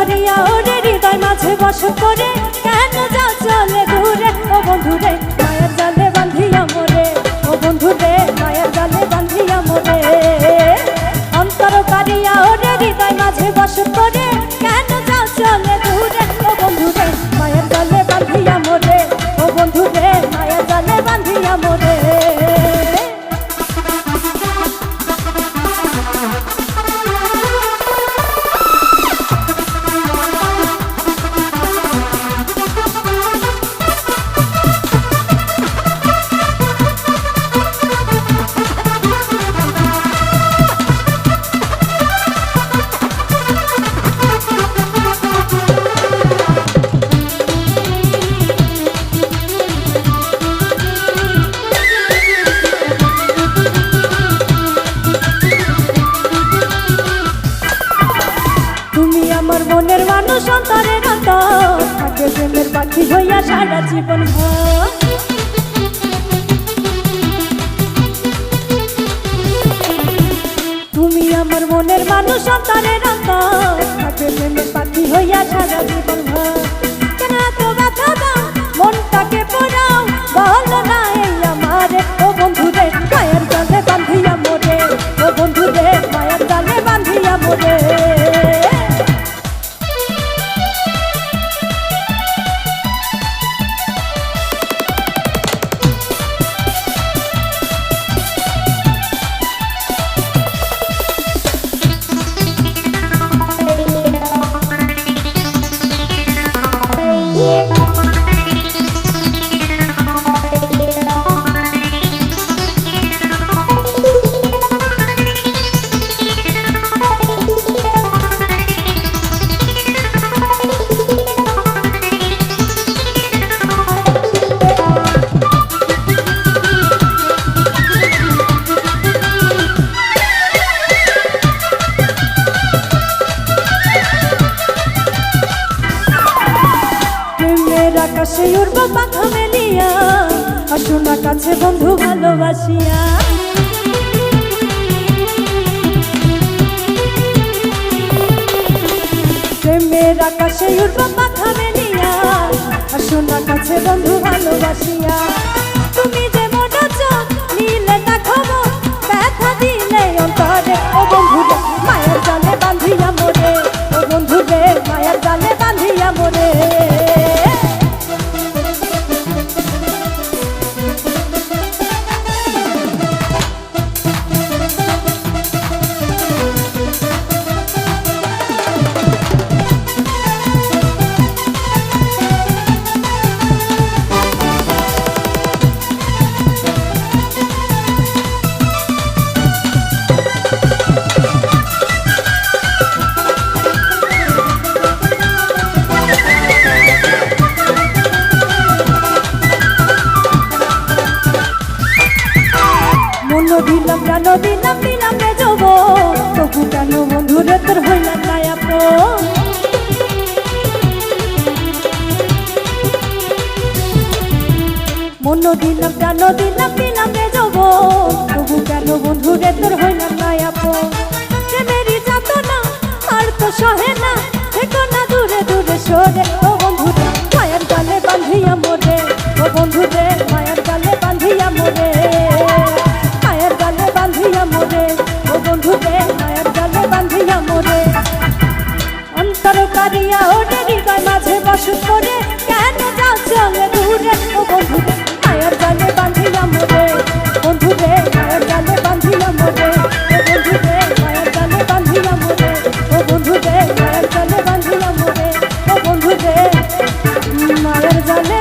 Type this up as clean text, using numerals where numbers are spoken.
কারিয়া ওরে হৃদয় মাঝে বস করে কেন যাও চলে দূরে ও বন্ধুরে মায়ের জালে বাঁধিয়া মোরে ও বন্ধুরে মায়ের জালে বাঁধিয়া মোরে অন্তর কারিয়া ওরে হৃদয় মাঝে বস করে কেন যাও চলে দূরে ও বন্ধুরে মায়ের জালে বাঁধিয়া মোরে ও বন্ধুরে মায়ের জালে বাঁধিয়া মোরে আমার মনের মানুষ অন্তরের অন্তর থাকে প্রেমের পাখি হইয়া সারা জীবন ভর তুমি আমার মনের মানুষ অন্তরের অন্তর থাকে প্রেমের পাখি হইয়া সারা জীবন ভর কেন এত ব্যথা দাও মনটাকে পোড়াও বলো না এই আমারে ও বন্ধুরে মায়ের জালে বাঁধিয়া মোরে ও বন্ধুরে মায়ের জালে বাঁধিয়া মোরে আকাশে উড়ব পাখা মেলিয়া আসো না কাছে বন্ধু ভালোবাসিয়া প্রেমের আকাশে উড়ব পাখা মেলিয়া আসো না কাছে বন্ধু ভালোবাসিয়া তুমি যে মন চোখ নীলে দেখাবো ব্যথা দিলে অন্তরে ও বন্ধুরে মায়ের জালে বাঁধিয়া মোরে ও বন্ধুরে মায়ের জালে বাঁধিয়া মোরে দিলাম প্রাণ দিলাম দিলাম রে যাব তবু কেন বন্ধুরে তোর হইলাম না আপন মন দিলাম প্রাণ দিলাম দিলাম রে যাব তবু কেন বন্ধুরে তোর হইলাম না আপন প্রেমেরই যাতনা আর তো সহে না থেকো না দূরে দূরে সরে ও বন্ধুরে মায়ের জালে বাঁধিয়া মোরে ও বন্ধুরে মায়ের জালে বাঁধিয়া মোরে মায়ের জালে বাঁধিয়া মোরে ও বন্ধুরে মায়ের জালে বাঁধিয়া মোরে অন্তর কারিয়া ওরে হৃদয় মাঝে বস করে কেন যাও চলে দূরে ও বন্ধুরে মায়ের জালে বাঁধিয়া মোরে বন্ধুরে মায়ের জালে বাঁধিয়া মোরে ও বন্ধুরে মায়ের জালে বাঁধিয়া মোরে ও বন্ধুরে মায়ের জালে বাঁধিয়া মোরে ও বন্ধুরে মায়ের জালে